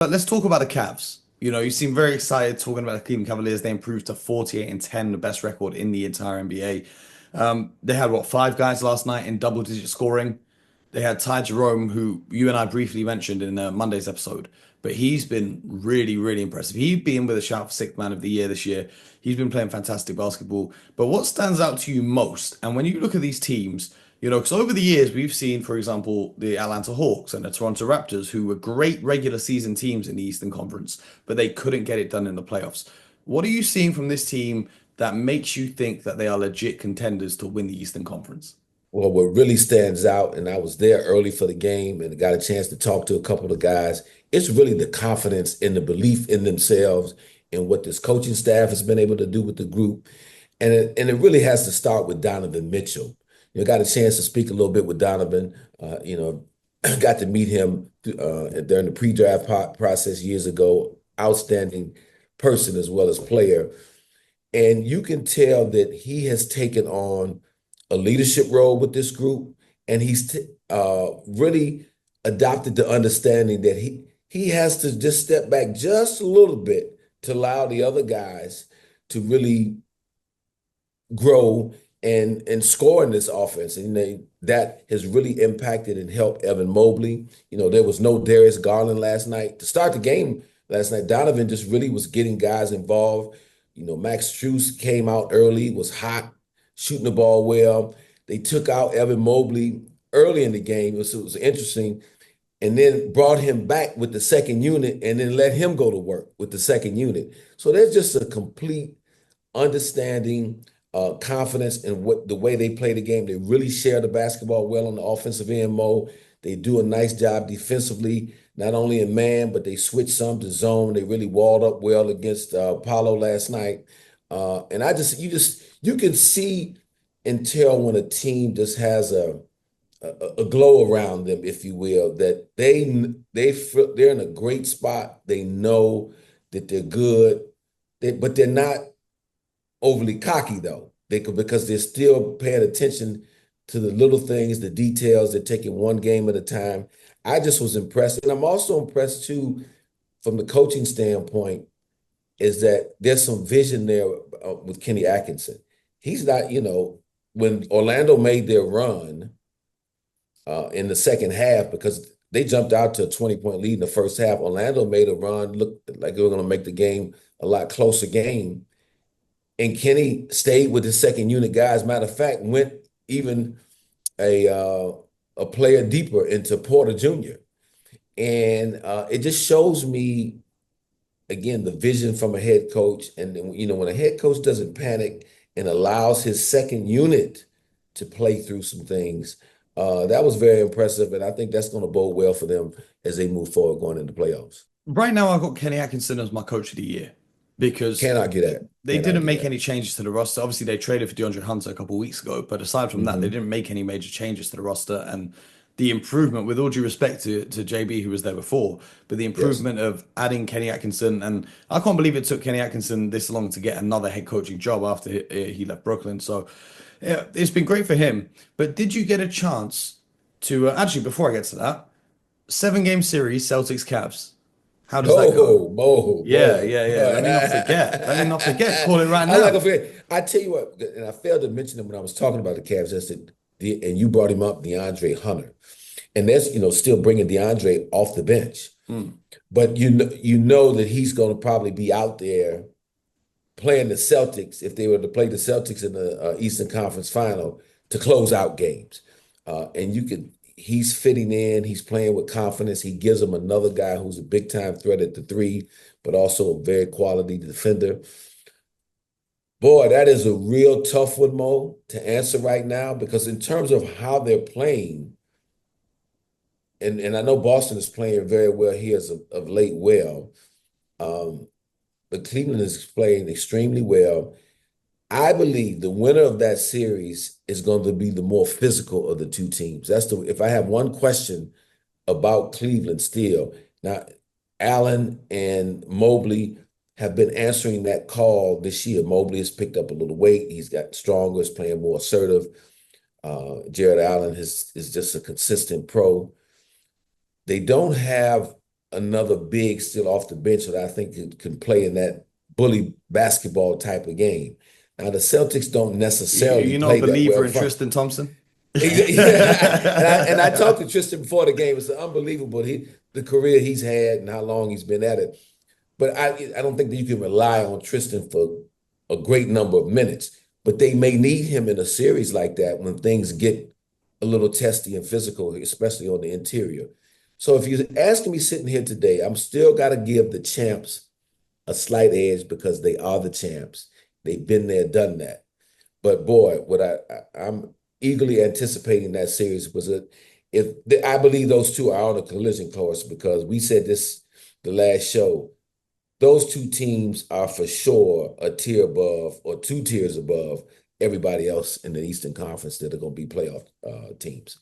But let's talk about the Cavs. You seem very excited talking about the Cleveland Cavaliers. They improved to 48-10, the best record in the entire NBA. They had what, five guys last night in double-digit scoring. They had Ty Jerome, who you and I briefly mentioned in Monday's episode, but he's been really, really impressive. He's been with a shout for sixth man of the year this year. He's been playing fantastic basketball. But what stands out to you most? And when you look at these teams, because over the years we've seen, for example, the Atlanta Hawks and the Toronto Raptors, who were great regular season teams in the Eastern Conference, but they couldn't get it done in the playoffs. What are you seeing from this team that makes you think that they are legit contenders to win the Eastern Conference? Well, what really stands out, and I was there early for the game and got a chance to talk to a couple of guys, it's really the confidence and the belief in themselves and what this coaching staff has been able to do with the group. And it really has to start with Donovan Mitchell. Got a chance to speak a little bit with Donovan. Got to meet him during the pre-draft process years ago. Outstanding person as well as player. And you can tell that he has taken on a leadership role with this group, and he's really adopted the understanding that he has to just step back just a little bit to allow the other guys to really grow and score in this offense. And that has really impacted and helped Evan Mobley. There was no Darius Garland last night. To start the game last night, Donovan just really was getting guys involved. Max Strus came out early, was hot, shooting the ball well. They took out Evan Mobley early in the game. It was interesting. And then brought him back with the second unit and then let him go to work with the second unit. So there's just a complete understanding, confidence in the way they play the game. They really share the basketball well on the offensive end, Mo. They do a nice job defensively, not only in man, but they switch some to zone. They really walled up well against Paulo last night. And you can see and tell when a team just has a glow around them, if you will, that they're in a great spot. They know that they're good, but they're not overly cocky though. Because they're still paying attention to the little things, the details. They're taking one game at a time. I just was impressed, and I'm also impressed too from the coaching standpoint. Is that there's some vision there with Kenny Atkinson. He's not, when Orlando made their run in the second half, because they jumped out to a 20-point lead in the first half. Orlando made a run, looked like they were going to make the game a lot closer game. And Kenny stayed with his second unit guys. Matter of fact, went even a player deeper into Porter Jr. And it just shows me, again, the vision from a head coach. And when a head coach doesn't panic and allows his second unit to play through some things, that was very impressive. And I think that's going to bode well for them as they move forward going into playoffs. Right now, I've got Kenny Atkinson as my coach of the year because Cannot get that. they Cannot didn't get make that. any changes to the roster. Obviously, they traded for DeAndre Hunter a couple of weeks ago, but aside from that, they Hmm. didn't make any major changes to the roster. And the improvement, with all due respect to JB, who was there before, but the Yes. improvement of adding Kenny Atkinson, and I can't believe it took Kenny Atkinson this long to get another head coaching job after he left Brooklyn. So yeah, it's been great for him. But did you get a chance to actually, before I get to that, seven-game series, Celtics Cavs? How does that go? Yeah, Mo. yeah, yeah. Let me not forget. Let me not forget. Call it right I like a now. forget. I tell you what, and I failed to mention him when I was talking about the Cavs. I said, and you brought him up, DeAndre Hunter, and that's still bringing DeAndre off the bench. Mm. But you know that he's going to probably be out there playing the Celtics if they were to play the Celtics in the Eastern Conference Final to close out games. And he's fitting in. He's playing with confidence. He gives them another guy who's a big time threat at the three, but also a very quality defender. Boy, that is a real tough one, Mo, to answer right now because in terms of how they're playing, and I know Boston is playing very well here as of late. Well, um, but Cleveland is playing extremely well. I believe the winner of that series is going to be the more physical of the two teams. If I have one question about Cleveland still. Now, Allen and Mobley have been answering that call this year. Mobley has picked up a little weight. He's got stronger, is playing more assertive. Jared Allen is just a consistent pro. They don't have another big still off the bench that I think can play in that bully basketball type of game. Now the Celtics don't necessarily You're not a play that well believer in front. Tristan Thompson? Yeah, and I talked to Tristan before the game. It's unbelievable the career he's had and how long he's been at it. But I don't think that you can rely on Tristan for a great number of minutes. But they may need him in a series like that when things get a little testy and physical, especially on the interior. So if you're asking me sitting here today, I'm still got to give the champs a slight edge because they are the champs. They've been there, done that. But boy, what I'm eagerly anticipating that series was I believe those two are on a collision course because we said this the last show. Those two teams are for sure a tier above or two tiers above everybody else in the Eastern Conference that are going to be playoff teams.